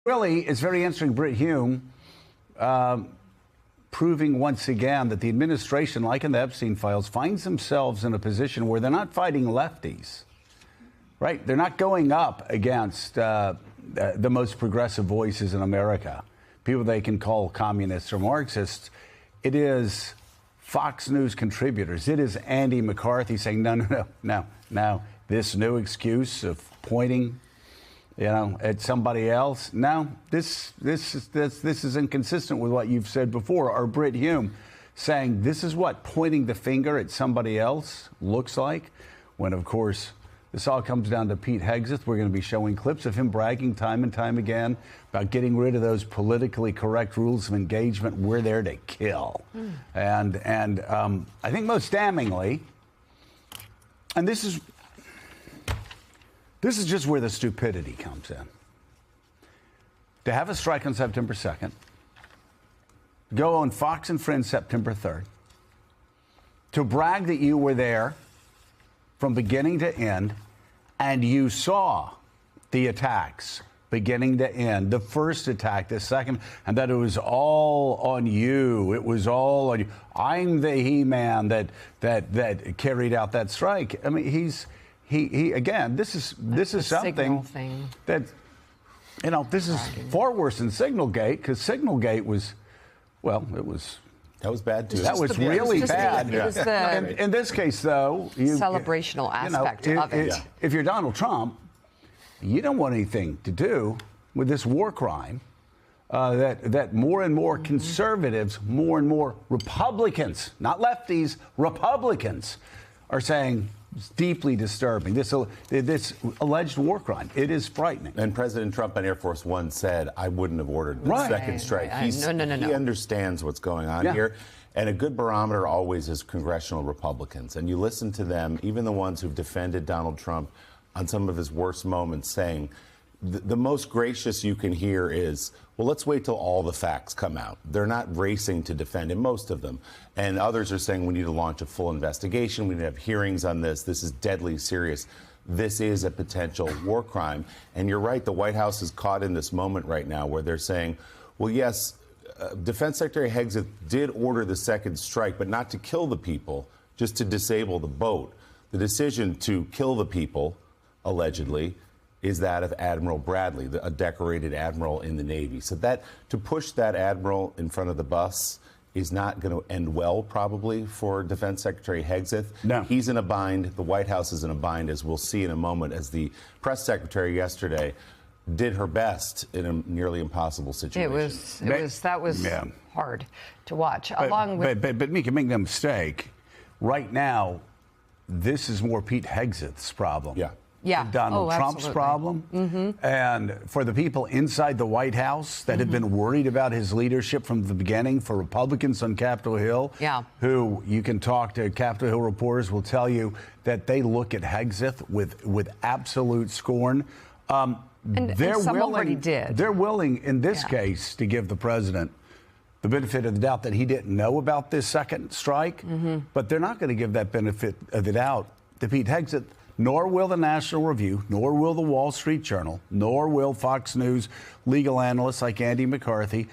Really, it's very interesting, Britt Hume, proving once again that the administration, like in the Epstein files, finds themselves in a position where they're not fighting lefties, right? They're not going up against the most progressive voices in America, people they can call communists or Marxists. It is Fox News contributors. It is Andy McCarthy saying, no, this new excuse of pointing at somebody else. No, this is inconsistent with what you've said before. Or Britt Hume saying this is what pointing the finger at somebody else looks like, when of course this all comes down to Pete Hegseth. We're going to be showing clips of him bragging time and time again about getting rid of those politically correct rules of engagement. We're there to kill. And I think most damningly, and this is just where the stupidity comes in. To have a strike on September 2nd, go on Fox and Friends September 3rd, to brag that you were there from beginning to end, and you saw the attacks beginning to end, the first attack, the second, and that it was all on you. It was all on you. I'm the he-man that carried out that strike. I mean, he again, this is something that, this is far worse than Signalgate, because Signalgate was, that was bad too. That was really bad. In this case, though, celebrational aspect of it. If you're Donald Trump, you don't want anything to do with this war crime that more and more conservatives, more and more Republicans, not lefties, Republicans, are saying it's deeply disturbing. This alleged war crime. It is frightening. And President Trump on Air Force One said, I wouldn't have ordered the second strike. No. He understands what's going on here. And a good barometer always is congressional Republicans. And you listen to them, even the ones who've defended Donald Trump on some of his worst moments, saying the most gracious you can hear is, well, let's wait till all the facts come out. They're not racing to defend him, most of them. And others are saying we need to launch a full investigation. We need to have hearings on this. This is deadly serious. This is a potential war crime. And you're right, the White House is caught in this moment right now where they're saying, well, yes, Defense Secretary Hegseth did order the second strike, but not to kill the people, just to disable the boat. The decision to kill the people, allegedly, is that of Admiral Bradley, a decorated admiral in the Navy. So that to push that admiral in front of the bus is not going to end well, probably, for Defense Secretary Hegseth. No. He's in a bind. The White House is in a bind, as we'll see in a moment, as the press secretary yesterday did her best in a nearly impossible situation. That was hard to watch. But Mika, make no mistake, right now, this is more Pete Hegseth's problem. Donald Trump's problem. And for the people inside the White House that have been worried about his leadership from the beginning, for Republicans on Capitol Hill, who you can talk to, Capitol Hill reporters will tell you that they look at Hegseth with absolute scorn. Some already did. They're willing, in this case, to give the president the benefit of the doubt that he didn't know about this second strike, but they're not going to give that benefit of the doubt to Pete Hegseth. Nor will the National Review, nor will the Wall Street Journal, nor will Fox News legal analysts like Andy McCarthy,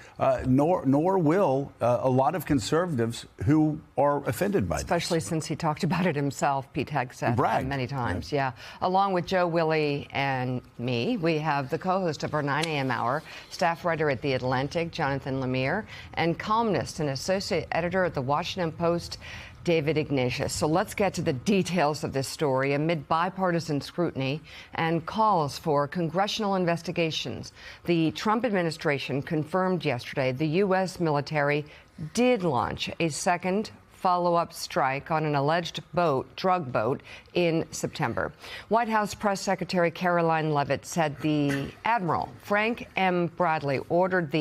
nor will a lot of conservatives who are offended by this. Especially since he talked about it himself, Pete Hegseth, many times. Along with Joe, Willie, and me, we have the co-host of our 9 a.m. hour, staff writer at The Atlantic, Jonathan Lemire, and columnist and associate editor at The Washington Post, David Ignatius. So let's get to the details of this story. Amid bipartisan scrutiny and calls for congressional investigations, the Trump administration confirmed yesterday the U.S. military did launch a second follow-up strike on an alleged drug boat in September. White House Press Secretary Caroline Leavitt said the Admiral Frank M. Bradley ordered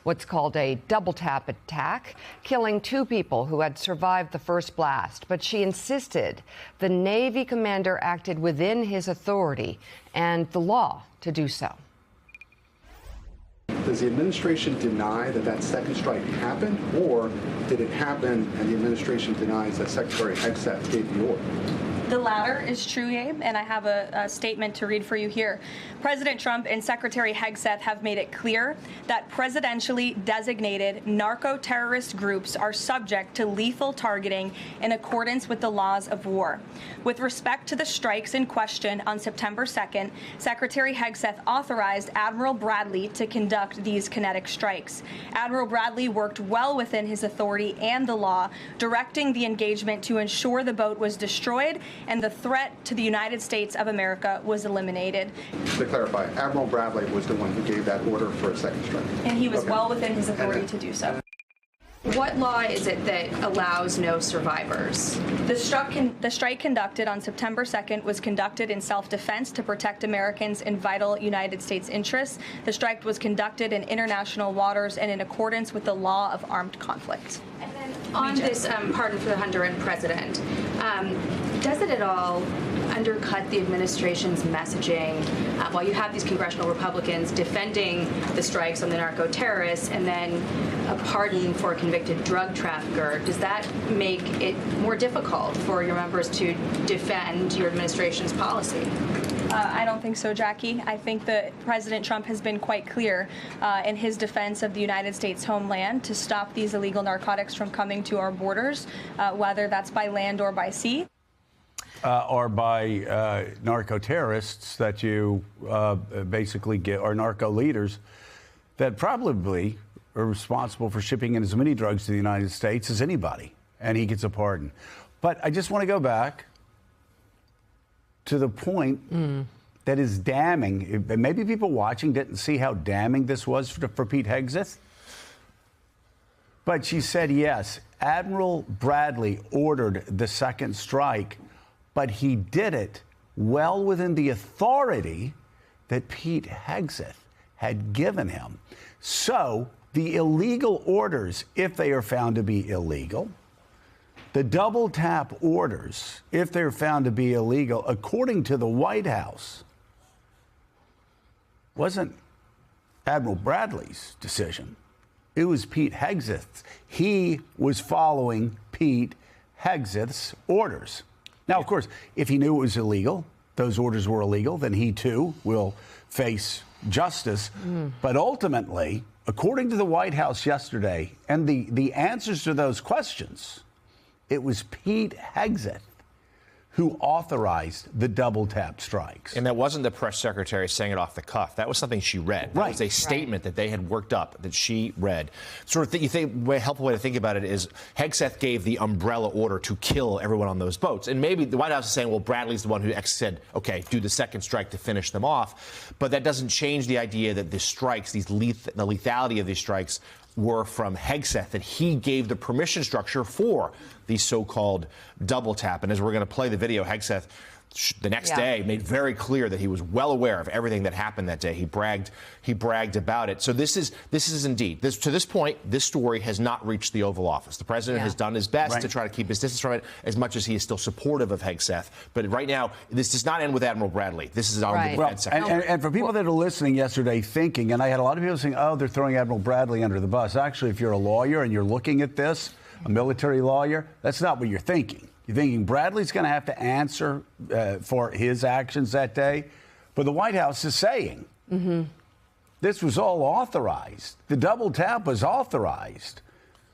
what's called a double tap attack, killing 2 people who had survived the first blast. But she insisted the Navy commander acted within his authority and the law to do so. Does the administration deny that second strike happened, or did it happen and the administration denies that Secretary Hegseth gave the order? The latter is true, Abe, and I have a statement to read for you here. President Trump and Secretary Hegseth have made it clear that presidentially designated narco-terrorist groups are subject to lethal targeting in accordance with the laws of war. With respect to the strikes in question on September 2nd, Secretary Hegseth authorized Admiral Bradley to conduct these kinetic strikes. Admiral Bradley worked well within his authority and the law, directing the engagement to ensure the boat was destroyed and the threat to the United States of America was eliminated. To clarify, Admiral Bradley was the one who gave that order for a second strike. And he was well within his authority to do so. What law is it that allows no survivors? The strike conducted on September 2nd was conducted in self-defense to protect Americans in vital United States interests. The strike was conducted in international waters and in accordance with the law of armed conflict. And then on this pardon for the Honduran president, does it at all undercut the administration's messaging while you have these congressional Republicans defending the strikes on the narco-terrorists and then a pardon for a convicted drug trafficker? Does that make it more difficult for your members to defend your administration's policy? I don't think so, Jackie. I think that President Trump has been quite clear in his defense of the United States homeland to stop these illegal narcotics from coming to our borders, whether that's by land or by sea. Or by narco-terrorists that you basically get, or narco leaders that probably are responsible for shipping in as many drugs to the United States as anybody, and he gets a pardon. But I just want to go back to the point that is damning. Maybe people watching didn't see how damning this was for Pete Hegseth. But she said, yes, Admiral Bradley ordered the second strike, but he did it well within the authority that Pete Hegseth had given him. So the illegal orders, if they are found to be illegal, the double tap orders, if they're found to be illegal, according to the White House, wasn't Admiral Bradley's decision. It was Pete Hegseth's. He was following Pete Hegseth's orders. Now, of course, if he knew it was illegal, those orders were illegal, then he too will face justice. But ultimately, according to the White House yesterday, and the answers to those questions, it was Pete Hegseth who authorized the double tap strikes. And that wasn't the press secretary saying it off the cuff. That was something she read. That was a statement that they had worked up that she read. Sort of, you think, a helpful way to think about it is Hegseth gave the umbrella order to kill everyone on those boats. And maybe the White House is saying, well, Bradley's the one who said, okay, do the second strike to finish them off. But that doesn't change the idea that the strikes, the lethality of these strikes, were from Hegseth, that he gave the permission structure for the so-called double tap. And as we're going to play the video, Hegseth, the next day, made very clear that he was well aware of everything that happened that day. He bragged about it. So this is indeed, to this point, this story has not reached the Oval Office. The president has done his best to try to keep his distance from it, as much as he is still supportive of Hegseth. But right now, this does not end with Admiral Bradley. This is on the defense secretary. And for people that are listening yesterday thinking, and I had a lot of people saying, oh, they're throwing Admiral Bradley under the bus. Actually, if you're a lawyer and you're looking at this, a military lawyer, that's not what you're thinking. You're thinking Bradley's going to have to answer for his actions that day. But the White House is saying this was all authorized. The double tap was authorized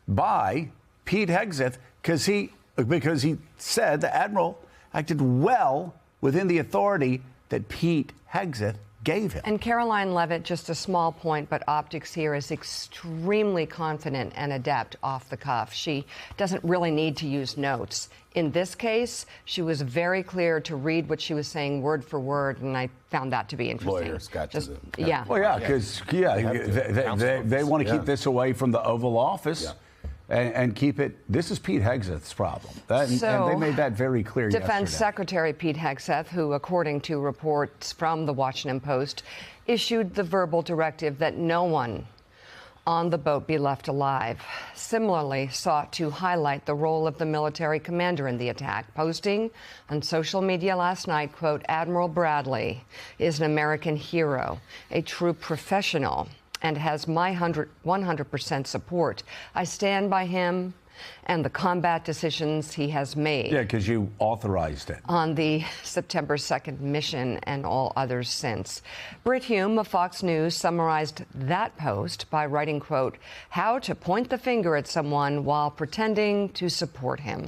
by Pete Hegseth because he said the Admiral acted well within the authority that Pete Hegseth gave him. And Caroline Levitt, just a small point, but optics here, is extremely confident and adept off the cuff. She doesn't really need to use notes. In this case, she was very clear to read what she was saying word for word, and I found that to be interesting. Lawyers got to the... Yeah. Well, yeah, because they want to keep this away from the Oval Office. And keep it. This is Pete Hegseth's problem. And they made that very clear Defense yesterday. Secretary Pete Hegseth, who, according to reports from the Washington Post, issued the verbal directive that no one on the boat be left alive, similarly sought to highlight the role of the military commander in the attack, posting on social media last night, quote, Admiral Bradley is an American hero, a true professional, and has my 100% support. I stand by him and the combat decisions he has made. Yeah, because you authorized it. On the September 2nd mission and all others since. Brit Hume of Fox News summarized that post by writing, quote, how to point the finger at someone while pretending to support him.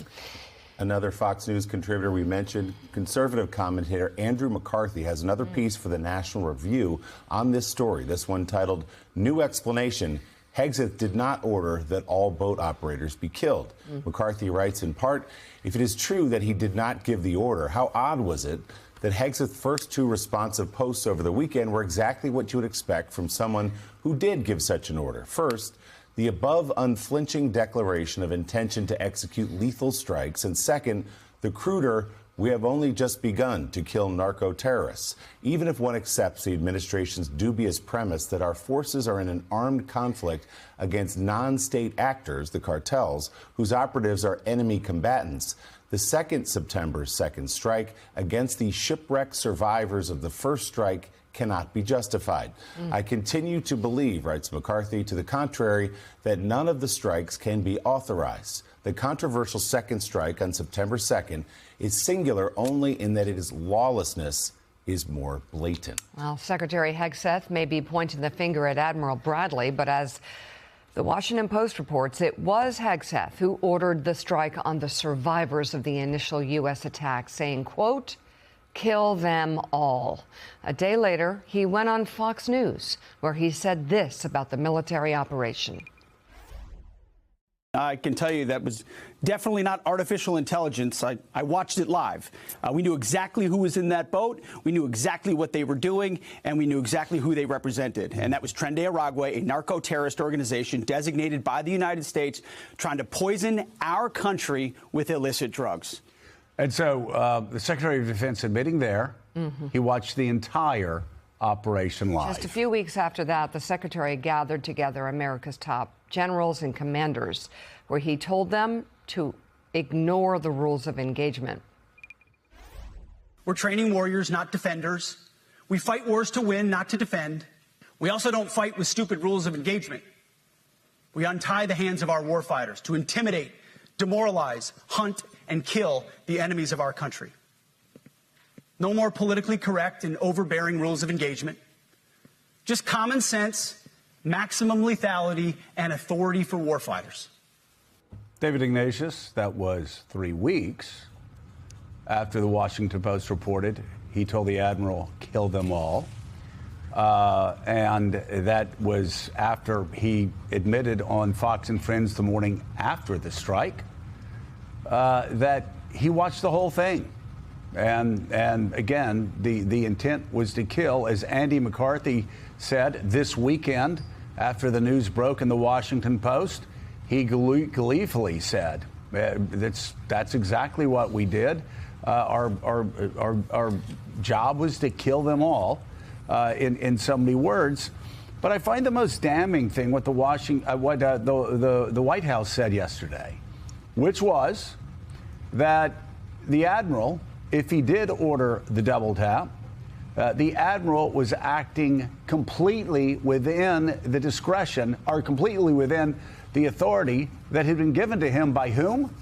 Another Fox News contributor we mentioned, conservative commentator Andrew McCarthy, has another piece for the National Review on this story. This one titled, New Explanation, Hegseth did not order that all boat operators be killed. McCarthy writes in part, if it is true that he did not give the order, how odd was it that Hegseth's first two responsive posts over the weekend were exactly what you would expect from someone who did give such an order. First, the above unflinching declaration of intention to execute lethal strikes, and second, the cruder, we have only just begun to kill narco-terrorists. Even if one accepts the administration's dubious premise that our forces are in an armed conflict against non-state actors, the cartels, whose operatives are enemy combatants, the second September 2nd strike against the shipwrecked survivors of the first strike cannot be justified. I continue to believe, writes McCarthy, to the contrary, that none of the strikes can be authorized. The controversial second strike on September 2nd is singular only in that its lawlessness is more blatant. Well, Secretary Hegseth may be pointing the finger at Admiral Bradley, but as the Washington Post reports, it was Hegseth who ordered the strike on the survivors of the initial U.S. attack, saying, quote, kill them all. A day later, he went on Fox News, where he said this about the military operation. I can tell you that was definitely not artificial intelligence. I watched it live. We knew exactly who was in that boat. We knew exactly what they were doing, and we knew exactly who they represented. And that was Tren de Aragua, a narco-terrorist organization designated by the United States, trying to poison our country with illicit drugs. And so the Secretary of Defense admitting there, he watched the entire operation live. Just a few weeks after that, the Secretary gathered together America's top generals and commanders, where he told them to ignore the rules of engagement. We're training warriors, not defenders. We fight wars to win, not to defend. We also don't fight with stupid rules of engagement. We untie the hands of our warfighters to intimidate, demoralize, hunt, and kill the enemies of our country. No more politically correct and overbearing rules of engagement. Just common sense, maximum lethality, and authority for warfighters. David Ignatius, that was 3 weeks after the Washington Post reported he told the Admiral, kill them all. And that was after he admitted on Fox and Friends the morning after the strike that he watched the whole thing. And again, the intent was to kill, as Andy McCarthy said this weekend after the news broke in the Washington Post. He gleefully said, that's exactly what we did. Our job was to kill them all, in so many words. But I find the most damning thing what the White House said yesterday, which was that the Admiral, if he did order the double tap, the Admiral was acting completely within the discretion, or completely within the authority that had been given to him by whom?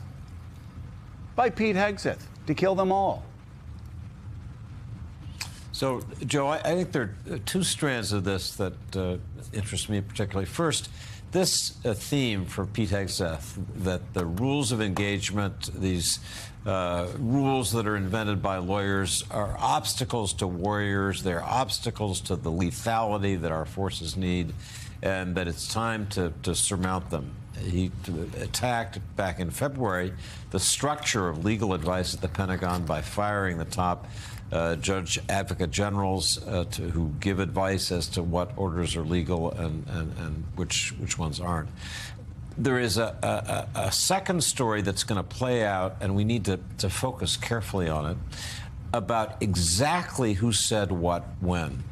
By Pete Hegseth, to kill them all. So, Joe, I think there are two strands of this that interest me particularly. First, this theme for Pete Hegseth, that the rules of engagement, these rules that are invented by lawyers, are obstacles to warriors. They're obstacles to the lethality that our forces need, and that it's time to surmount them. He attacked back in February the structure of legal advice at the Pentagon by firing the top judge advocate generals who give advice as to what orders are legal and which ones aren't. There is a second story that's going to play out, and we need to focus carefully on it, about exactly who said what when.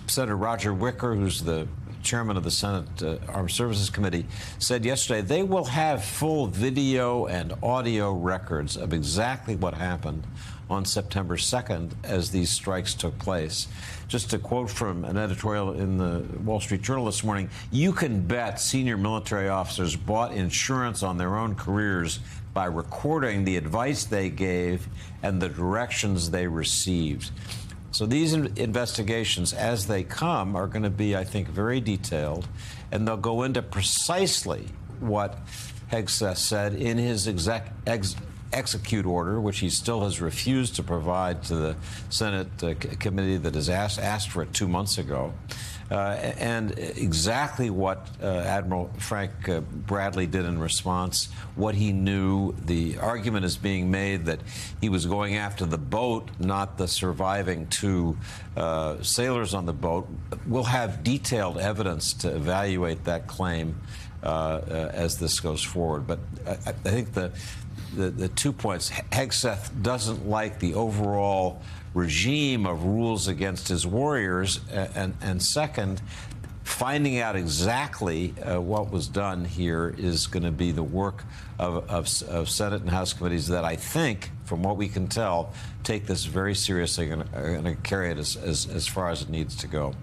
Senator Roger Wicker, who's the chairman of the Senate Armed Services Committee, said yesterday they will have full video and audio records of exactly what happened on September 2nd as these strikes took place. Just to quote from an editorial in the Wall Street Journal this morning, you can bet senior military officers bought insurance on their own careers by recording the advice they gave and the directions they received. So these investigations, as they come, are going to be, I think, very detailed, and they'll go into precisely what Hegseth said in his execute order, which he still has refused to provide to the Senate committee that has asked for it 2 months ago, and exactly what Admiral Frank Bradley did in response, what he knew. The argument is being made that he was going after the boat, not the surviving 2 sailors on the boat. We'll have detailed evidence to evaluate that claim as this goes forward. But I think the 2 points, Hegseth doesn't like the overall regime of rules against his warriors, and second, finding out exactly what was done here is going to be the work of Senate and House committees that I think, from what we can tell, take this very seriously and are going to carry it as far as it needs to go.